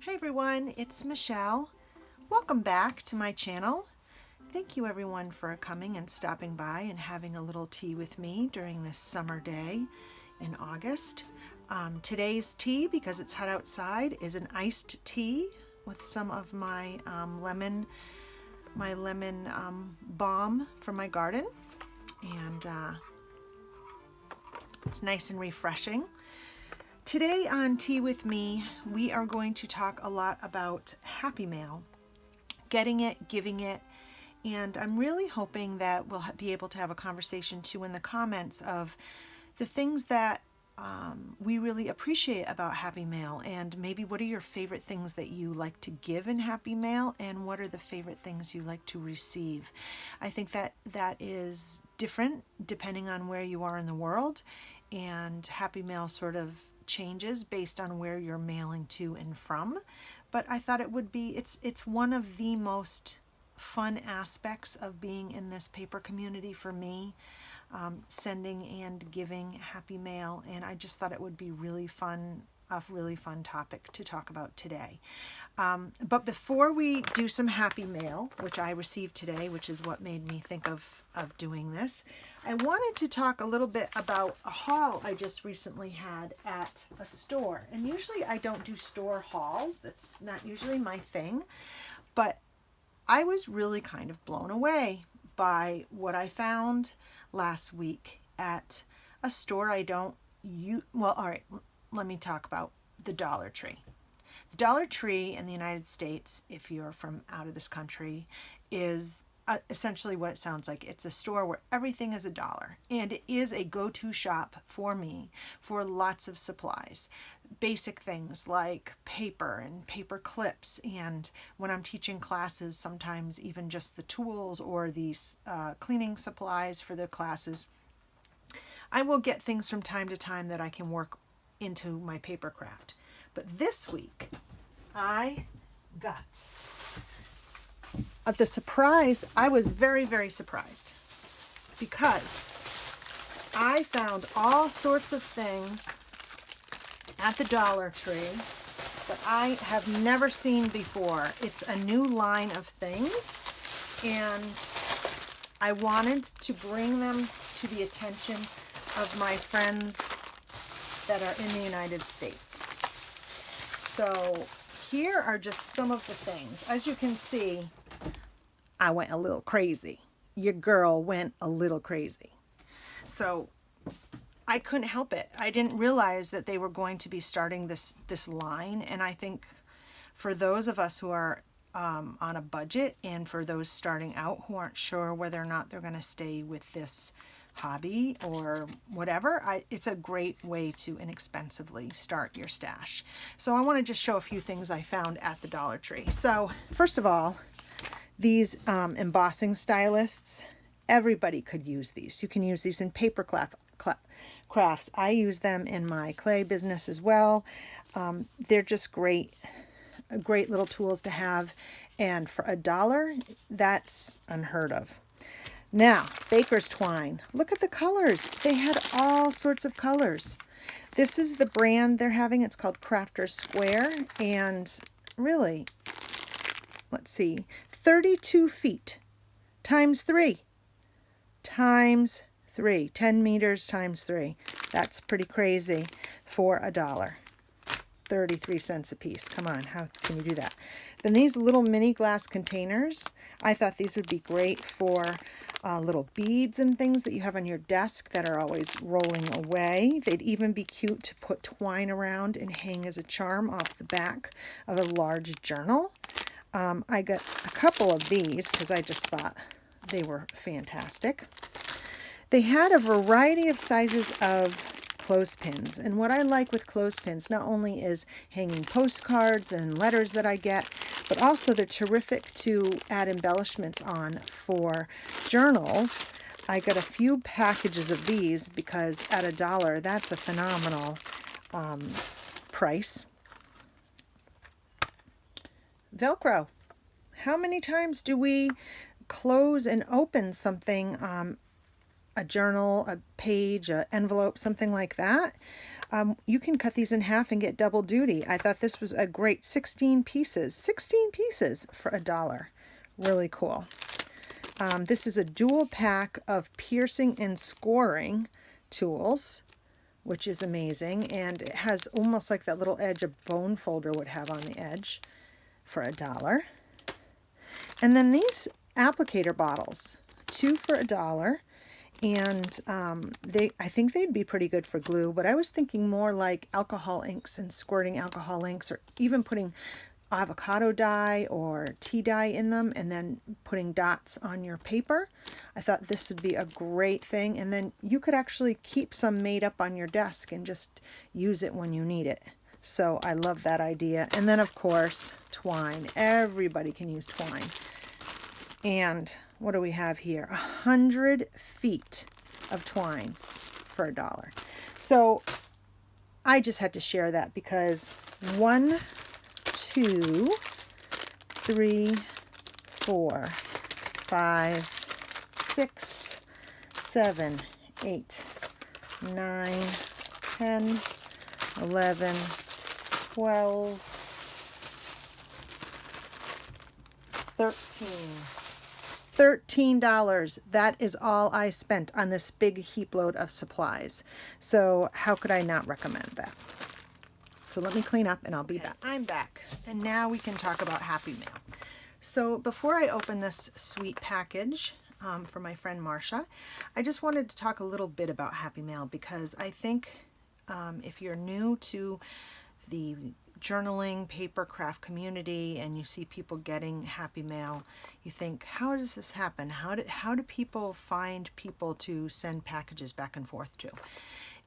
Hey everyone, it's Michelle. Welcome back to my channel. Thank you everyone for coming and stopping by and having a little tea with me during this summer day in August. Today's tea, because it's hot outside, is an iced tea with some of my lemon balm from my garden, and it's nice and refreshing. Today on Tea With Me, we are going to talk a lot about happy mail, getting it, giving it, and I'm really hoping that we'll be able to have a conversation too in the comments of the things that we really appreciate about happy mail, and maybe what are your favorite things that you like to give in happy mail, and what are the favorite things you like to receive. I think that is different depending on where you are in the world, and happy mail sort of changes based on where you're mailing to and from. But I thought it would be, it's one of the most fun aspects of being in this paper community for me, sending and giving happy mail, and I just thought it would be really fun, a really fun topic to talk about today. But before we do some happy mail, which I received today, which is what made me think of doing this, I wanted to talk a little bit about a haul I just recently had at a store. And usually I don't do store hauls. That's not usually my thing. But I was really kind of blown away by what I found last week at a store I don't use. Well, all right, let me talk about the Dollar Tree. The Dollar Tree in the United States, if you're from out of this country, is essentially what it sounds like. It's a store where everything is $1, and it is a go-to shop for me for lots of supplies. Basic things like paper and paper clips, and when I'm teaching classes, sometimes even just the tools or these cleaning supplies for the classes. I will get things from time to time that I can work into my paper craft. But this week, I got the surprise. I was very, very surprised because I found all sorts of things at the Dollar Tree that I have never seen before. It's a new line of things, and I wanted to bring them to the attention of my friends that are in the United States. So here are just some of the things. As you can see, I went a little crazy. Your girl went a little crazy. So I couldn't help it. I didn't realize that they were going to be starting this line, and I think for those of us who are on a budget, and for those starting out who aren't sure whether or not they're going to stay with this hobby or whatever, it's a great way to inexpensively start your stash. So I want to just show a few things I found at the Dollar Tree. So first of all, these embossing stylists, everybody could use these. You can use these in paper crafts. I use them in my clay business as well. They're just great little tools to have, and for $1, that's unheard of. Now, baker's twine. Look at the colors. They had all sorts of colors. This is the brand they're having. It's called Crafter's Square, and really, let's see, 32 feet times 3 times 3, 10 meters times 3. That's pretty crazy for $1. 33 cents a piece. Come on, how can you do that? Then these little mini glass containers, I thought these would be great for little beads and things that you have on your desk that are always rolling away. They'd even be cute to put twine around and hang as a charm off the back of a large journal. I got a couple of these because I just thought they were fantastic. They had a variety of sizes of clothespins, and what I like with clothespins not only is hanging postcards and letters that I get, but also they're terrific to add embellishments on for journals. I got a few packages of these because at $1, that's a phenomenal price. Velcro. How many times do we close and open something, a journal, a page, an envelope, something like that? you can cut these in half and get double duty. I thought this was a great 16 pieces. 16 pieces for $1. Really cool. This is a dual pack of piercing and scoring tools, which is amazing. And it has almost like that little edge a bone folder would have on the edge for $1. And then these applicator bottles, 2 for $1. And I think they'd be pretty good for glue, but I was thinking more like alcohol inks and squirting alcohol inks, or even putting avocado dye or tea dye in them and then putting dots on your paper. I thought this would be a great thing, and then you could actually keep some made up on your desk and just use it when you need it. So I love that idea. And then of course, twine. Everybody can use twine. And what do we have here? 100 feet of twine for $1. So I just had to share that because 1, 2, 3, 4, 5, 6, 7, 8, 9, 10, 11, 12, 13. $13. That is all I spent on this big heap load of supplies. So how could I not recommend that? So let me clean up and I'll be back. I'm back, and now we can talk about Happy Mail. So before I open this sweet package for my friend Marcia, I just wanted to talk a little bit about Happy Mail, because I think if you're new to the journaling paper craft community and you see people getting Happy Mail, you think, how does this happen? How do people find people to send packages back and forth to?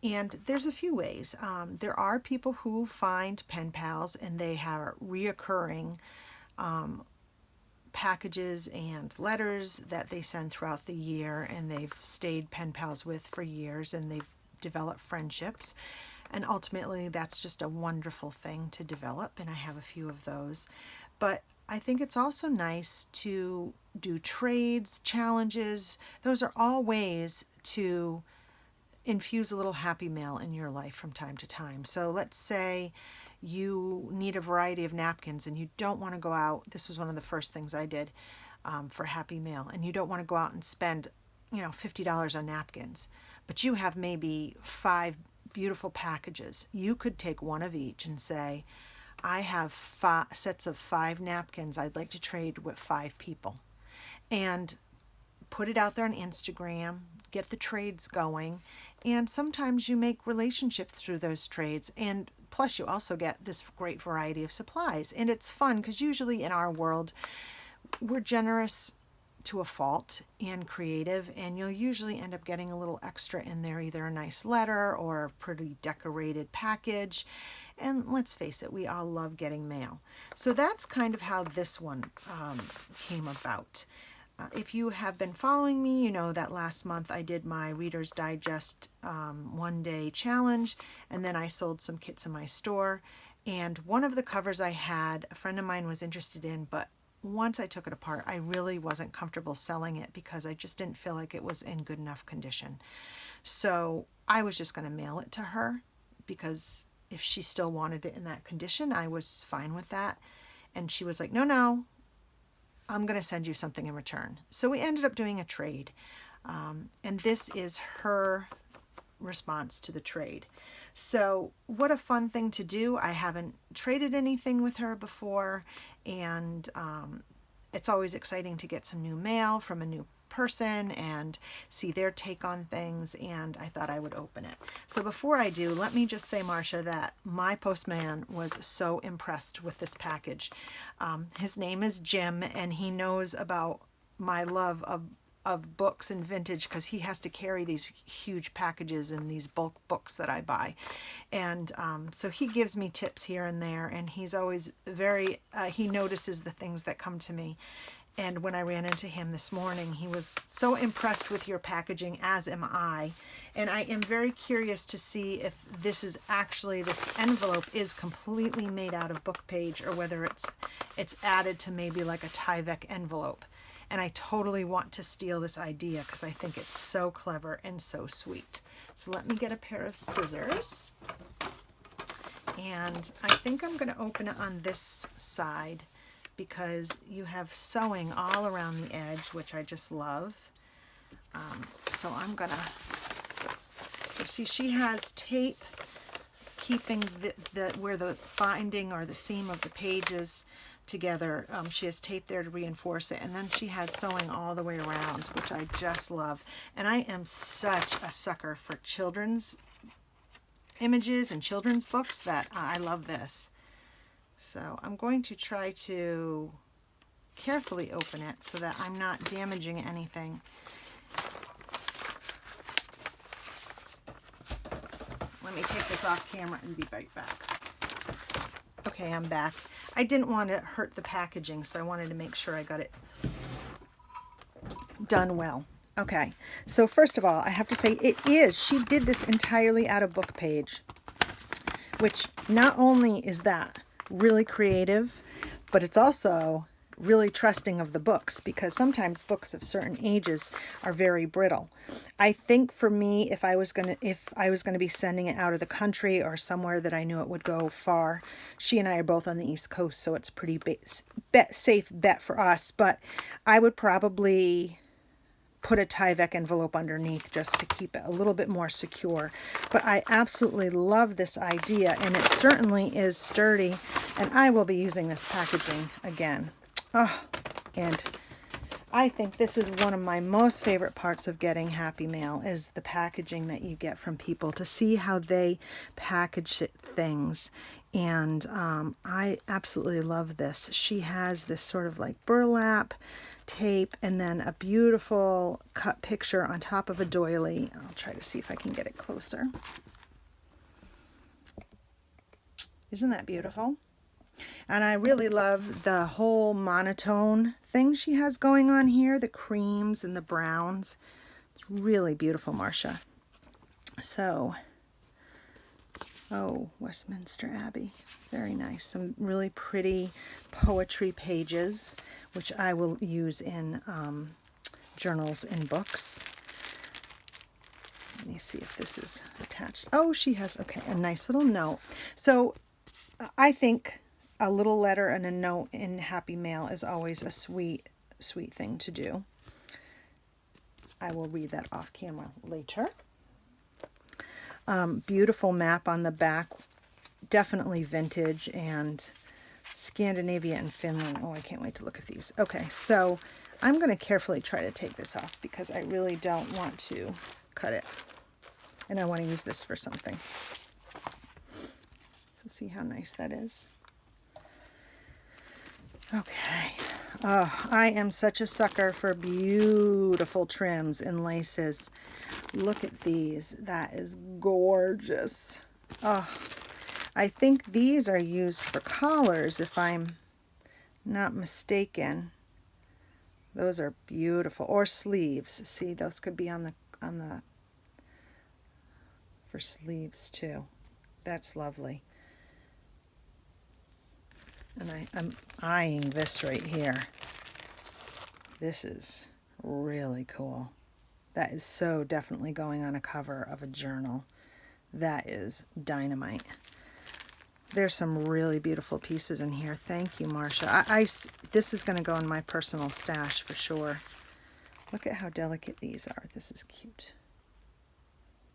And there's a few ways. There are people who find pen pals and they have reoccurring packages and letters that they send throughout the year, and they've stayed pen pals with for years, and they've developed friendships. And ultimately, that's just a wonderful thing to develop, and I have a few of those. But I think it's also nice to do trades, challenges. Those are all ways to infuse a little Happy Mail in your life from time to time. So let's say you need a variety of napkins and you don't want to go out. This was one of the first things I did for Happy Mail. And you don't want to go out and spend, $50 on napkins, but you have maybe 5 beautiful packages. You could take one of each and say, I have 5 sets of 5 napkins I'd like to trade with 5 people, and put it out there on Instagram, get the trades going, and sometimes you make relationships through those trades, and plus you also get this great variety of supplies. And it's fun because usually in our world we're generous to a fault and creative, and you'll usually end up getting a little extra in there, either a nice letter or a pretty decorated package. And let's face it, we all love getting mail. So that's kind of how this one came about. If you have been following me, you know that last month I did my Reader's Digest one-day challenge, and then I sold some kits in my store. And one of the covers I had, a friend of mine was interested in, but once I took it apart, I really wasn't comfortable selling it because I just didn't feel like it was in good enough condition. So I was just going to mail it to her, because if she still wanted it in that condition, I was fine with that. And she was like, no, I'm going to send you something in return. So we ended up doing a trade. And this is her response to the trade. So what a fun thing to do. I haven't traded anything with her before, and it's always exciting to get some new mail from a new person and see their take on things, and I thought I would open it. So before I do, let me just say, Marcia, that my postman was so impressed with this package. His name is Jim, and he knows about my love of books and vintage, because he has to carry these huge packages and these bulk books that I buy. And so he gives me tips here and there, and he's always very, he notices the things that come to me. And when I ran into him this morning, he was so impressed with your packaging, as am I. And I am very curious to see if this is actually, this envelope is completely made out of book page, or whether it's added to maybe like a Tyvek envelope. And I totally want to steal this idea because I think it's so clever and so sweet. So let me get a pair of scissors. And I think I'm going to open it on this side because you have sewing all around the edge, which I just love. So I'm going to, so see, she has tape keeping the where the binding or the seam of the pages together. She has tape there to reinforce it, and then she has sewing all the way around, which I just love. And I am such a sucker for children's images and children's books that I love this. So I'm going to try to carefully open it so that I'm not damaging anything. Let me take this off camera and be right back. Okay, I'm back. I didn't want to hurt the packaging, so I wanted to make sure I got it done well. Okay, so first of all, I have to say she did this entirely out of book page, which not only is that really creative, but it's also really trusting of the books, because sometimes books of certain ages are very brittle. I think for me, if I was going to be sending it out of the country or somewhere that I knew it would go far, she and I are both on the East Coast, so it's pretty safe bet for us, but I would probably put a Tyvek envelope underneath just to keep it a little bit more secure. But I absolutely love this idea, and it certainly is sturdy, and I will be using this packaging again. Oh, and I think this is one of my most favorite parts of getting Happy Mail, is the packaging that you get from people, to see how they package things. And I absolutely love this. She has this sort of like burlap tape and then a beautiful cut picture on top of a doily. I'll try to see if I can get it closer. Isn't that beautiful? And I really love the whole monotone thing she has going on here, the creams and the browns. It's really beautiful, Marcia. So, oh, Westminster Abbey. Very nice. Some really pretty poetry pages, which I will use in journals and books. Let me see if this is attached. Oh, she has, okay, a nice little note. So I think a little letter and a note in Happy Mail is always a sweet, sweet thing to do. I will read that off camera later. Beautiful map on the back. Definitely vintage and Scandinavia and Finland. Oh, I can't wait to look at these. Okay, so I'm going to carefully try to take this off because I really don't want to cut it. And I want to use this for something. So see how nice that is. Okay. Oh, I am such a sucker for beautiful trims and laces. Look at these. That is gorgeous. Oh, I think these are used for collars, if I'm not mistaken. Those are beautiful. Or sleeves. See, those could be on the for sleeves too. That's lovely. And I'm eyeing this right here. This is really cool. That is so definitely going on a cover of a journal. That is dynamite. There's some really beautiful pieces in here. Thank you, Marcia. This is going to go in my personal stash for sure. Look at how delicate these are. This is cute.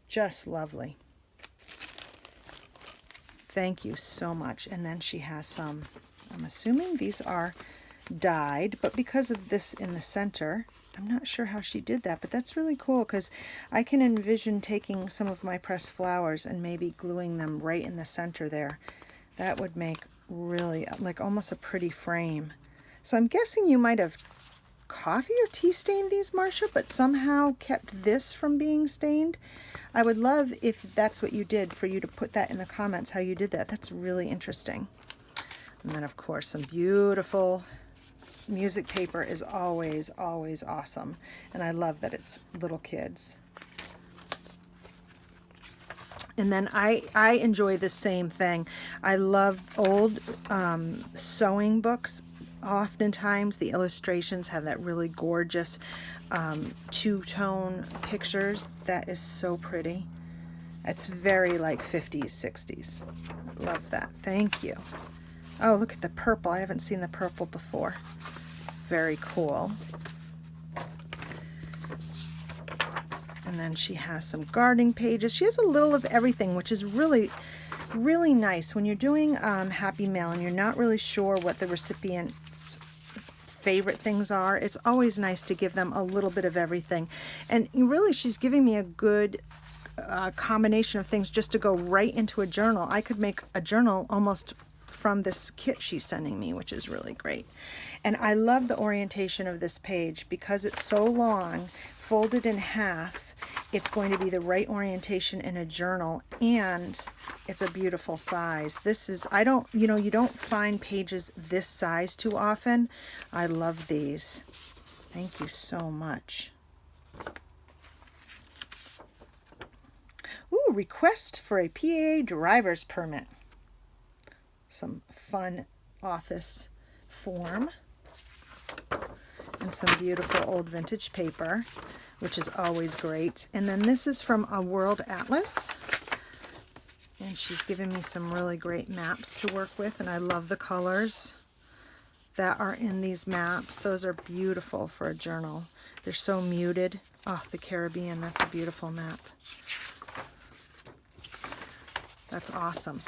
Just lovely. Thank you so much. And then she has some, I'm assuming these are dyed, but because of this in the center, I'm not sure how she did that, but that's really cool because I can envision taking some of my pressed flowers and maybe gluing them right in the center there. That would make really like almost a pretty frame. So I'm guessing you might have coffee or tea stained these, Marcia, but somehow kept this from being stained. I would love if that's what you did, for you to put that in the comments, how you did that. That's really interesting. And then of course some beautiful music paper is always, always awesome. And I love that it's little kids. And then I enjoy the same thing. I love old sewing books. Oftentimes the illustrations have that really gorgeous two-tone pictures. That is so pretty. It's very like 50s, 60s. Love that. Thank you. Oh, look at the purple. I haven't seen the purple before. Very cool. And then she has some gardening pages. She has a little of everything, which is really, really nice. When you're doing Happy Mail and you're not really sure what the recipient's favorite things are, it's always nice to give them a little bit of everything. And really, she's giving me a good combination of things just to go right into a journal. I could make a journal almost from this kit she's sending me, which is really great. And I love the orientation of this page because it's so long, folded in half. It's going to be the right orientation in a journal, and it's a beautiful size. This is, I don't, you know, you don't find pages this size too often. I love these. Thank you so much. Ooh, request for a PA driver's permit. Some fun office form. And some beautiful old vintage paper, which is always great. And then this is from a World Atlas. And she's given me some really great maps to work with, and I love the colors that are in these maps. Those are beautiful for a journal. They're so muted. Oh, the Caribbean, that's a beautiful map. That's awesome.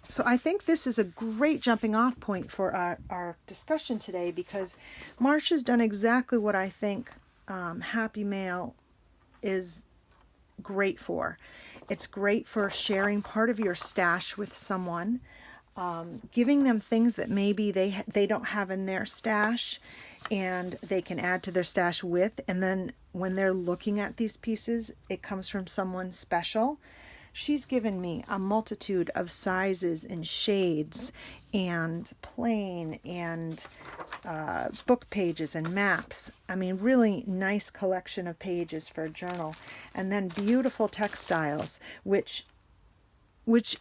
So I think this is a great jumping off point for our discussion today, because Marcia's done exactly what I think Happy Mail is great for. It's great for sharing part of your stash with someone, giving them things that maybe they don't have in their stash and they can add to their stash with, and then when they're looking at these pieces, it comes from someone special. She's given me a multitude of sizes and shades and plain and book pages and maps. I mean, really nice collection of pages for a journal. And then beautiful textiles, which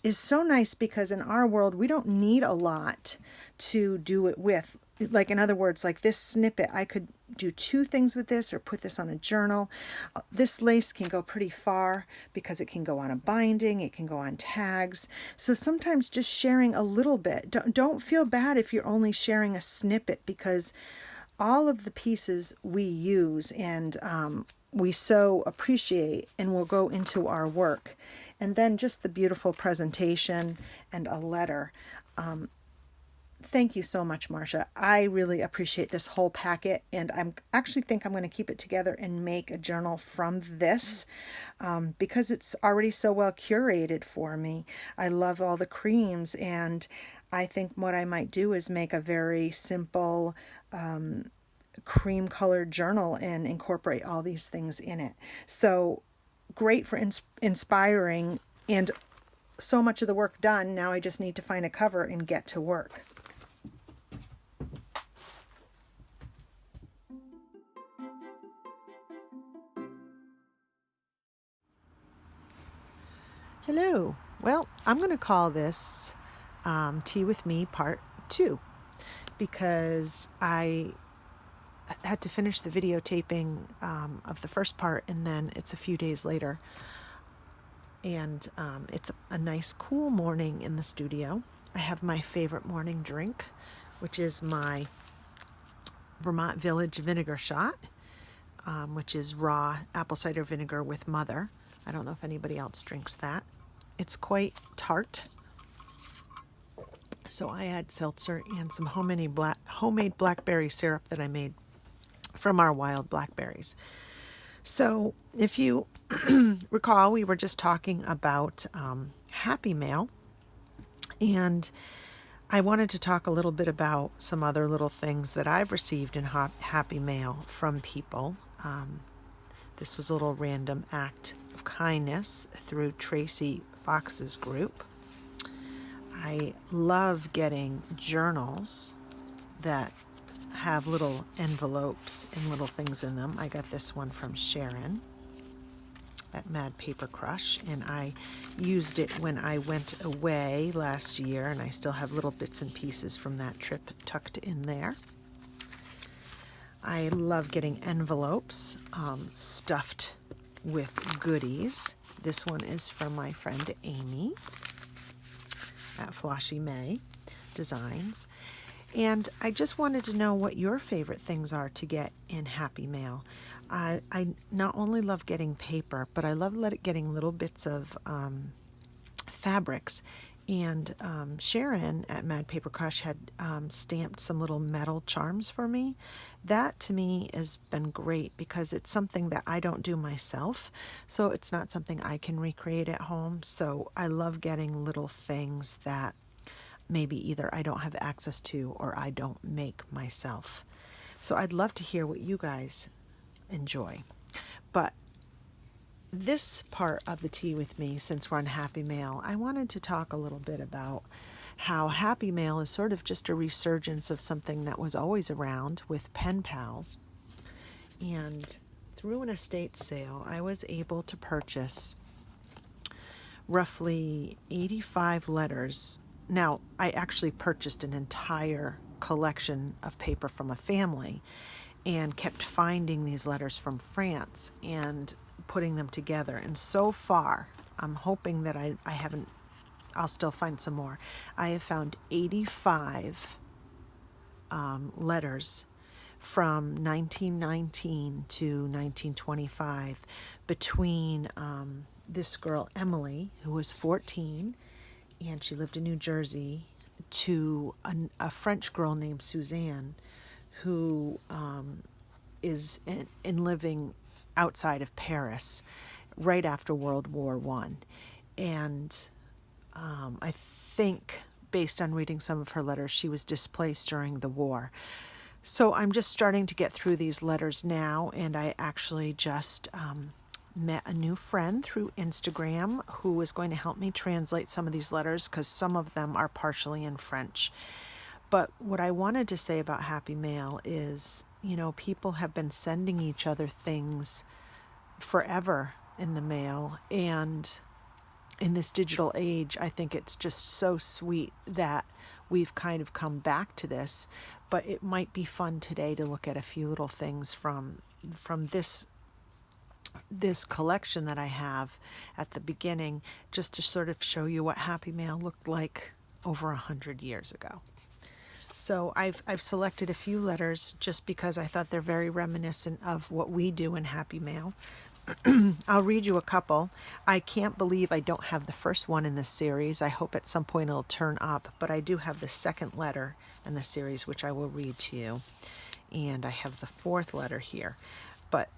is so nice because in our world, we don't need a lot to do it with. Like, in other words, like this snippet, I could do 2 things with this or put this on a journal. This lace can go pretty far because it can go on a binding, it can go on tags. So sometimes just sharing a little bit. Don't feel bad if you're only sharing a snippet, because all of the pieces we use and we so appreciate and will go into our work. And then just the beautiful presentation and a letter. Thank you so much, Marcia. I really appreciate this whole packet, and I'm actually think I'm going to keep it together and make a journal from this because it's already so well curated for me. I love all the creams, and I think what I might do is make a very simple cream colored journal and incorporate all these things in it. So great for inspiring, and so much of the work done. Now I just need to find a cover and get to work. Hello. Well, I'm going to call this Tea with Me Part 2 because I had to finish the videotaping of the first part, and then it's a few days later. And it's a nice cool morning in the studio. I have my favorite morning drink, which is my Vermont Village vinegar shot, which is raw apple cider vinegar with Mother. I don't know if anybody else drinks that. It's quite tart. So I add seltzer and some homemade blackberry syrup that I made from our wild blackberries. So if you recall, we were just talking about Happy Mail, and I wanted to talk a little bit about some other little things that I've received in Happy Mail from people. This was a little random act of kindness through Tracy Fox's group. I love getting journals that have little envelopes and little things in them. I got this one from Sharon at Mad Paper Crush, and I used it when I went away last year, and I still have little bits and pieces from that trip tucked in there. I love getting envelopes stuffed with goodies. This one is from my friend Amy at Floshy May Designs. And I just wanted to know what your favorite things are to get in Happy Mail. I not only love getting paper, but I love getting little bits of fabrics. And Sharon at Mad Paper Crush had stamped some little metal charms for me. That to me has been great because it's something that I don't do myself. So it's not something I can recreate at home. So I love getting little things that maybe either I don't have access to or I don't make myself. So I'd love to hear what you guys enjoy. But this part of the tea with me, since we're on Happy Mail, I wanted to talk a little bit about how Happy Mail is sort of just a resurgence of something that was always around with pen pals. And through an estate sale, I was able to purchase roughly 85 letters. Now, I actually purchased an entire collection of paper from a family and kept finding these letters from France and putting them together. And so far, I'm hoping that I'll still find some more. I have found 85 letters from 1919 to 1925 between this girl, Emily, who was 14, and she lived in New Jersey, to a French girl named Suzanne, who is in living outside of Paris right after World War I. And I think, based on reading some of her letters, she was displaced during the war. So I'm just starting to get through these letters now, and I actually just met a new friend through Instagram who is going to help me translate some of these letters because some of them are partially in French. But what I wanted to say about Happy Mail is, people have been sending each other things forever in the mail, and in this digital age, I think it's just so sweet that we've kind of come back to this. But it might be fun today to look at a few little things from this collection that I have at the beginning, just to sort of show you what Happy Mail looked like over 100 years ago. So I've selected a few letters just because I thought they're very reminiscent of what we do in Happy Mail. I'll read you a couple. I can't believe I don't have the first one in this series. I hope at some point it'll turn up, but I do have the second letter in the series, which I will read to you. And I have the fourth letter here. But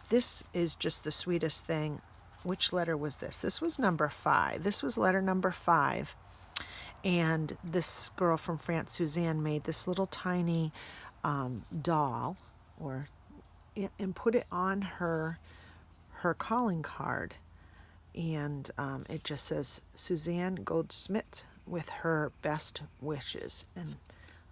this is just the sweetest thing. Which letter was this? This was number 5. This was letter number 5. And this girl from France, Suzanne, made this little tiny doll, and put it on her calling card. And it just says, Suzanne Goldsmith with her best wishes. And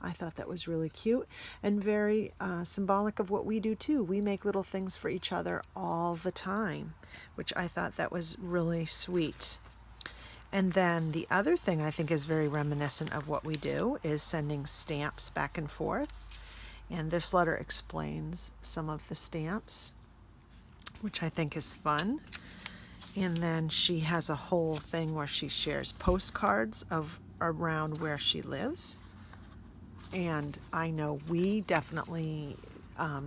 I thought that was really cute and very symbolic of what we do too. We make little things for each other all the time, which I thought that was really sweet. And then the other thing I think is very reminiscent of what we do is sending stamps back and forth. And this letter explains some of the stamps, which I think is fun. And then she has a whole thing where she shares postcards of around where she lives. And I know we definitely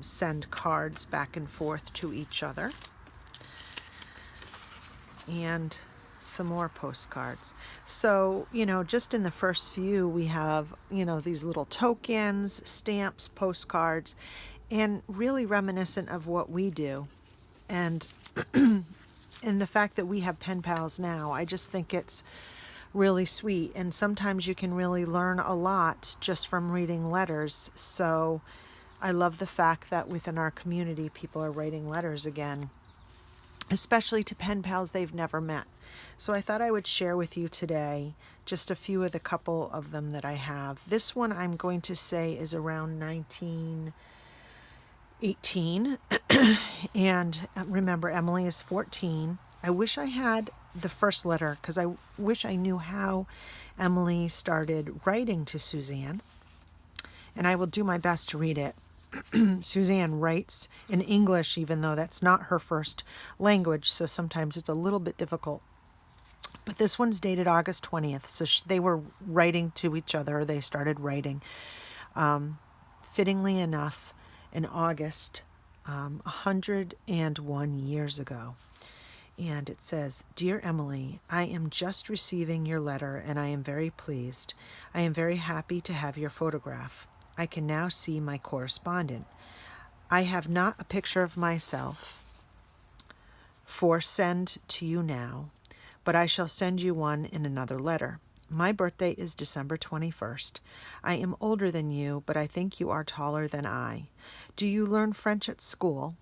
send cards back and forth to each other. And some more postcards. So, just in the first few, we have, these little tokens, stamps, postcards, and really reminiscent of what we do. And and the fact that we have pen pals now, I just think it's really sweet. And sometimes you can really learn a lot just from reading letters. So I love the fact that within our community, people are writing letters again, especially to pen pals they've never met. So I thought I would share with you today just a few of the couple of them that I have. This one I'm going to say is around 1918. And remember, Emily is 14. I wish I had the first letter because I wish I knew how Emily started writing to Suzanne. And I will do my best to read it. Suzanne writes in English, even though that's not her first language, so sometimes it's a little bit difficult. But this one's dated August 20th, so they were writing to each other. They started writing. Fittingly enough, in August, 101 years ago. And it says, "Dear Emily, I am just receiving your letter and I am very pleased. I am very happy to have your photograph. I can now see my correspondent. I have not a picture of myself for send to you now, but I shall send you one in another letter. My birthday is December 21st. I am older than you, but I think you are taller than I. Do you learn French at school?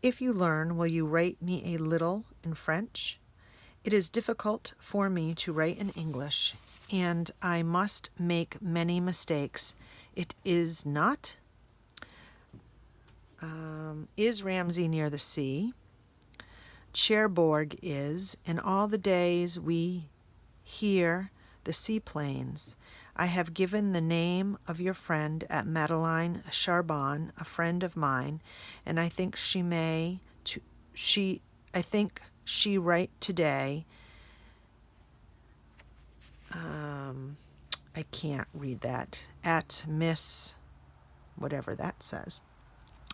If you learn, will you write me a little in French? It is difficult for me to write in English, and I must make many mistakes. It is not. Is Ramsey near the sea? Cherbourg is, in all the days we hear the seaplanes. I have given the name of your friend at Madeleine Charbon, a friend of mine, and I think she write today. I can't read that. At Miss whatever that says.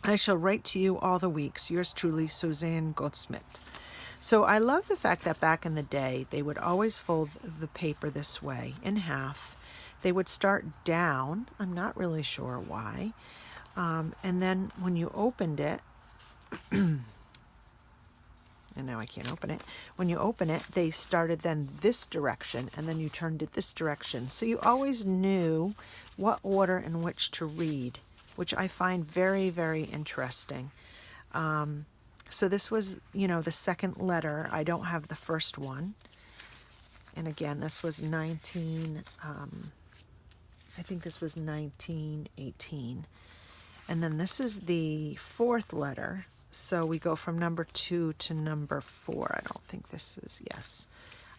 I shall write to you all the weeks. Yours truly, Suzanne Goldsmith." So I love the fact that back in the day, they would always fold the paper this way, in half. They would start down. I'm not really sure why. And then when you opened it, and now I can't open it. When you open it, they started then this direction, and then you turned it this direction. So you always knew what order in which to read, which I find very, very interesting. So this was, the second letter. I don't have the first one. And again, this was I think this was 1918. And then this is the fourth letter. So we go from number 2 to number 4. I don't think this is, yes.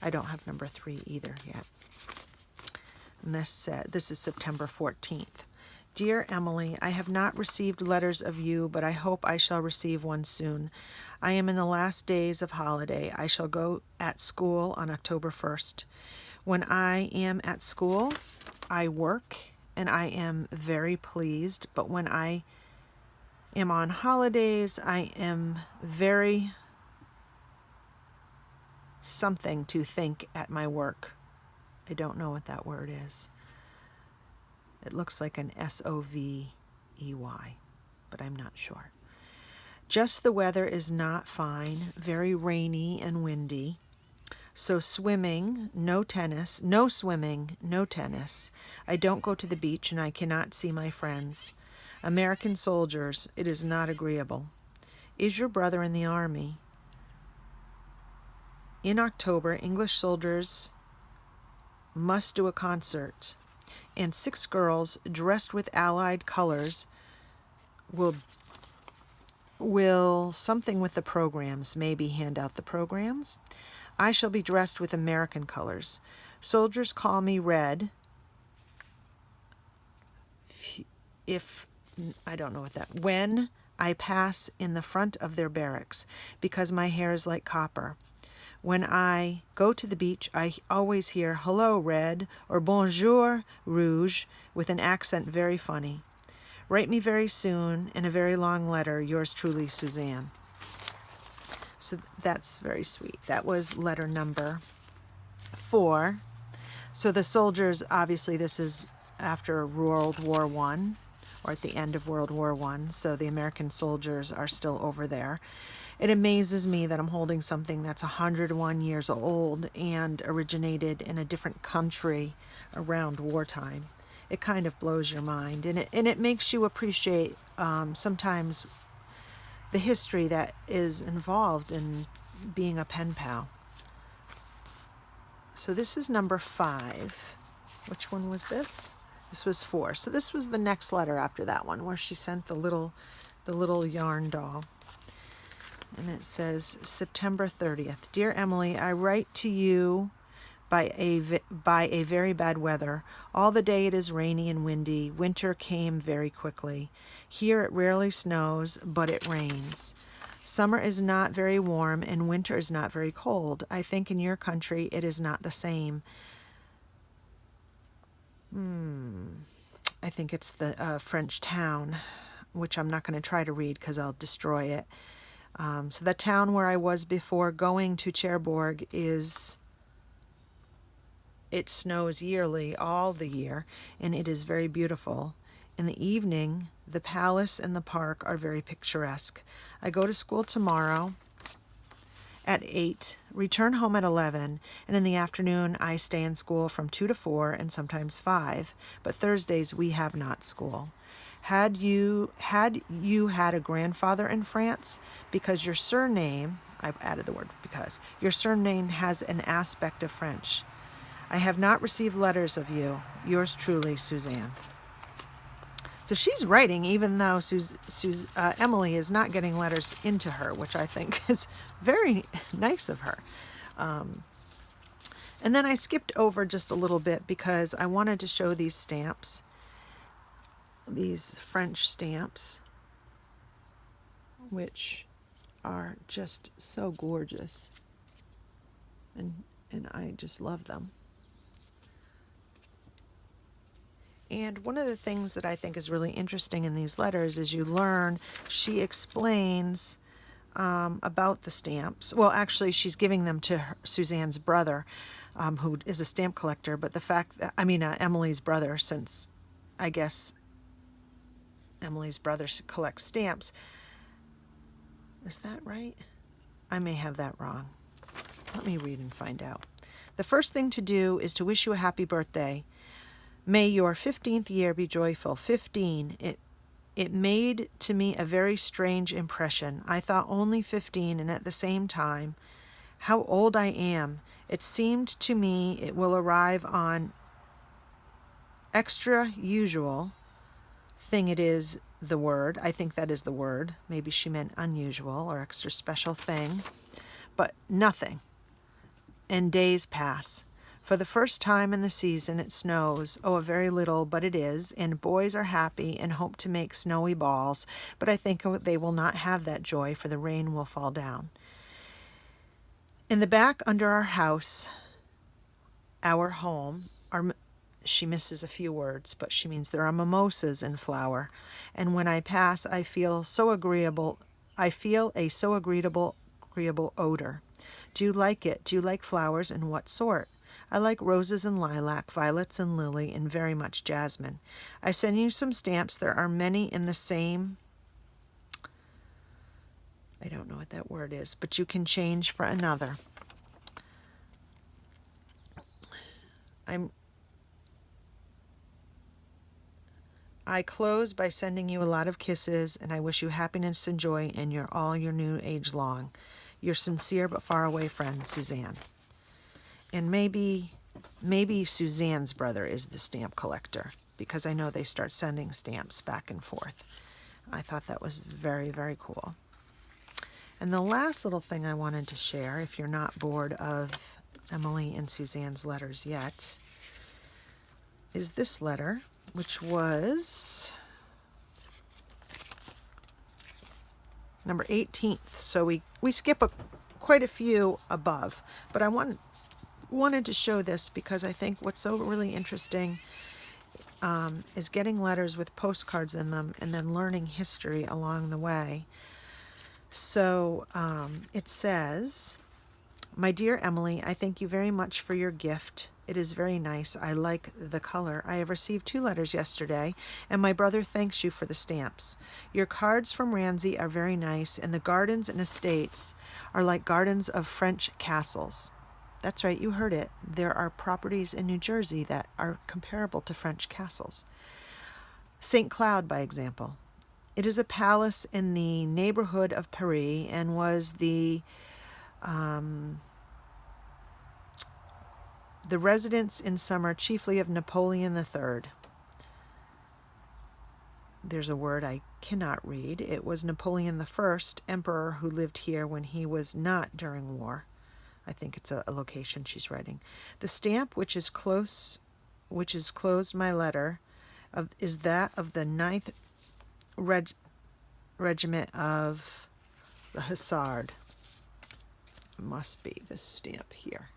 I don't have number 3 either yet. And this is September 14th. "Dear Emily, I have not received letters of you, but I hope I shall receive one soon. I am in the last days of holiday. I shall go at school on October 1st. When I am at school, I work, and I am very pleased, but when I am on holidays, I am very something to think at my work." I don't know what that word is. It looks like an SOVEY, but I'm not sure. "Just the weather is not fine, very rainy and windy. So swimming, no tennis, no swimming, no tennis. I don't go to the beach and I cannot see my friends. American soldiers, it is not agreeable. Is your brother in the army? In October, English soldiers must do a concert, and 6 girls dressed with Allied colors will something with the programs, maybe hand out the programs. I shall be dressed with American colors. Soldiers call me Red. I don't know what that, when I pass in the front of their barracks, because my hair is like copper. When I go to the beach, I always hear, 'Hello, Red,' or 'Bonjour, Rouge,' with an accent very funny. Write me very soon in a very long letter. Yours truly, Suzanne." So that's very sweet. That was letter number 4. So the soldiers, obviously this is after World War I, or at the end of World War I, so the American soldiers are still over there. It amazes me that I'm holding something that's 101 years old and originated in a different country around wartime. It kind of blows your mind, and it makes you appreciate sometimes the history that is involved in being a pen pal. So this is number 5. Which one was this? This was 4. So this was the next letter after that one, where she sent the little yarn doll. And it says, September 30th. "Dear Emily, I write to you by a very bad weather. All the day it is rainy and windy. Winter came very quickly. Here it rarely snows, but it rains. Summer is not very warm and winter is not very cold. I think in your country it is not the same. I think it's the French town, which I'm not going to try to read because I'll destroy it. So the town where I was before going to Cherbourg it snows yearly, all the year, and it is very beautiful. In the evening, the palace and the park are very picturesque. I go to school tomorrow at 8, return home at 11, and in the afternoon I stay in school from 2 to 4 and sometimes 5, but Thursdays we have not school. Had you had a grandfather in France? Because your surname, I've added the word because, your surname has an aspect of French. I have not received letters of you. Yours truly, Suzanne. So she's writing even though Emily is not getting letters into her, which I think is very nice of her. And then I skipped over just a little bit because I wanted to show these stamps, these French stamps, which are just so gorgeous. And I just love them. And one of the things that I think is really interesting in these letters is you learn, she explains about the stamps. Well, actually, she's giving them to Suzanne's brother, who is a stamp collector. But the fact that, Emily's brother, since I guess Emily's brother collects stamps. Is that right? I may have that wrong. Let me read and find out. The first thing to do is to wish you a happy birthday. May your 15th year be joyful. 15. It made to me a very strange impression. I thought only 15, and at the same time, how old I am. It seemed to me it will arrive on extra usual thing. It is the word. I think that is the word. Maybe she meant unusual or extra special thing. But nothing. And days pass. For the first time in the season it snows, a very little, but it is, and boys are happy and hope to make snowy balls, but I think they will not have that joy, for the rain will fall down. In the back under our house, our home, she misses a few words, but she means there are mimosas in flower, and when I pass I feel a so agreeable odor. Do you like it? Do you like flowers, and what sort? I like roses and lilac, violets and lily, and very much jasmine. I send you some stamps. There are many in the same, I don't know what that word is, but you can change for another. I close by sending you a lot of kisses, and I wish you happiness and joy in all your new age long. Your sincere but far away friend, Suzanne. And maybe Suzanne's brother is the stamp collector, because I know they start sending stamps back and forth. I thought that was very, very cool. And the last little thing I wanted to share, if you're not bored of Emily and Suzanne's letters yet, is this letter, which was number 18th. So we skip quite a few above, but I wanted to show this because I think what's so really interesting is getting letters with postcards in them and then learning history along the way. So it says, "My dear Emily, I thank you very much for your gift. It is very nice. I like the color. I have received 2 letters yesterday, and my brother thanks you for the stamps. Your cards from Ramsey are very nice, and the gardens and estates are like gardens of French castles." That's right, you heard it. There are properties in New Jersey that are comparable to French castles. St. Cloud, by example. It is a palace in the neighborhood of Paris and was the residence in summer chiefly of Napoleon III. There's a word I cannot read. It was Napoleon I, emperor, who lived here when he was not during war. I think it's a location she's writing. The stamp which is closed my letter, is that of the Ninth Regiment of the Hussard. Must be the stamp here.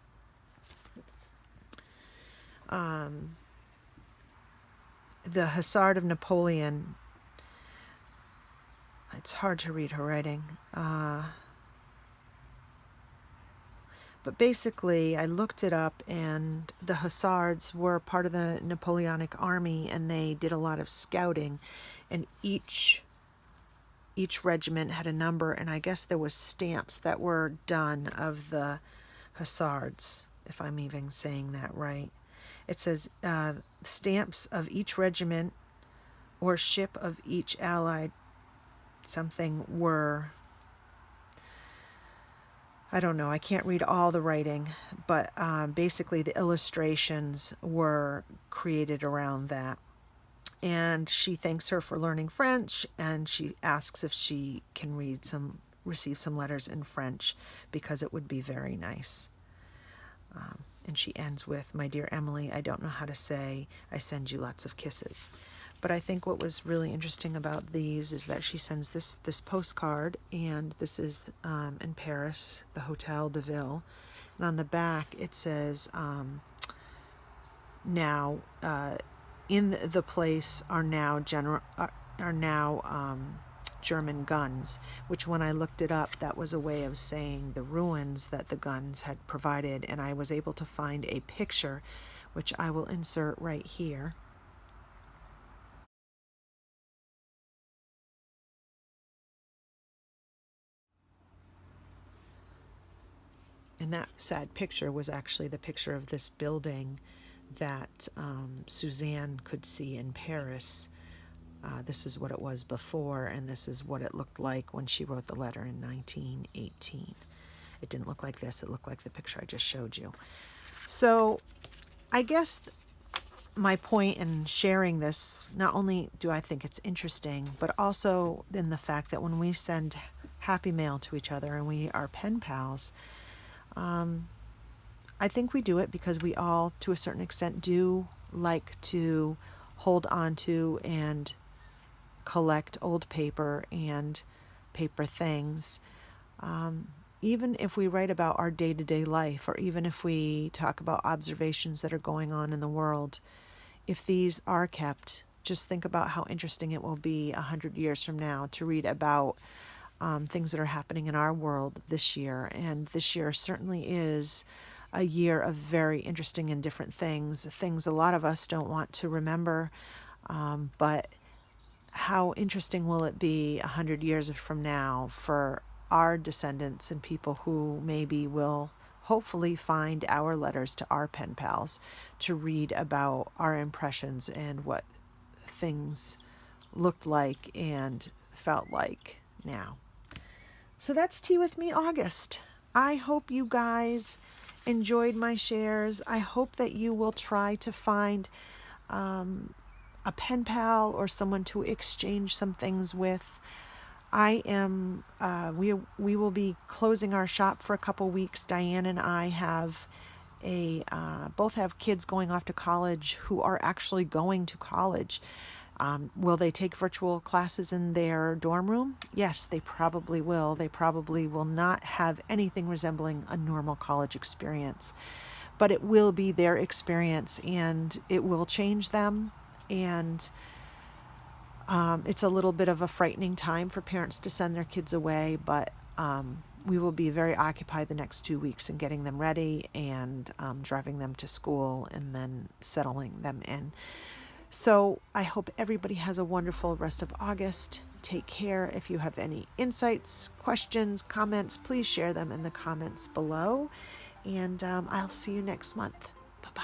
The Hussard of Napoleon. It's hard to read her writing. But basically, I looked it up, and the Hussards were part of the Napoleonic Army, and they did a lot of scouting, and each regiment had a number, and I guess there was stamps that were done of the Hussards, if I'm even saying that right. It says stamps of each regiment or ship of each allied something were, I don't know, I can't read all the writing, but basically the illustrations were created around that. And she thanks her for learning French, and she asks if she can receive some letters in French, because it would be very nice. And she ends with, "My dear Emily, I don't know how to say I send you lots of kisses." But I think what was really interesting about these is that she sends this postcard, and this is in Paris, the Hotel de Ville. And on the back it says, now in the place are now German guns, which when I looked it up, that was a way of saying the ruins that the guns had provided. And I was able to find a picture, which I will insert right here. And that sad picture was actually the picture of this building that Suzanne could see in Paris. This is what it was before, and this is what it looked like when she wrote the letter in 1918. It didn't look like this. It looked like the picture I just showed you. So I guess my point in sharing this, not only do I think it's interesting, but also in the fact that when we send happy mail to each other and we are pen pals, I think we do it because we all, to a certain extent, do like to hold on to and collect old paper and paper things. Even if we write about our day-to-day life, or even if we talk about observations that are going on in the world, if these are kept, just think about how interesting it will be 100 years from now to read about things that are happening in our world this year. And this year certainly is a year of very interesting and different things a lot of us don't want to remember, but how interesting will it be 100 years from now for our descendants and people who maybe will hopefully find our letters to our pen pals to read about our impressions and what things looked like and felt like now. So that's Tea with Me August. I hope you guys enjoyed my shares. I hope that you will try to find a pen pal or someone to exchange some things with. I am, we will be closing our shop for a couple weeks. Diane and I have both have kids going off to college who are actually going to college. Will they take virtual classes in their dorm room? Yes, they probably will. They probably will not have anything resembling a normal college experience, but it will be their experience, and it will change them. And it's a little bit of a frightening time for parents to send their kids away, but we will be very occupied the next 2 weeks in getting them ready and driving them to school and then settling them in. So I hope everybody has a wonderful rest of August. Take care. If you have any insights, questions, comments, please share them in the comments below. And I'll see you next month. Bye-bye.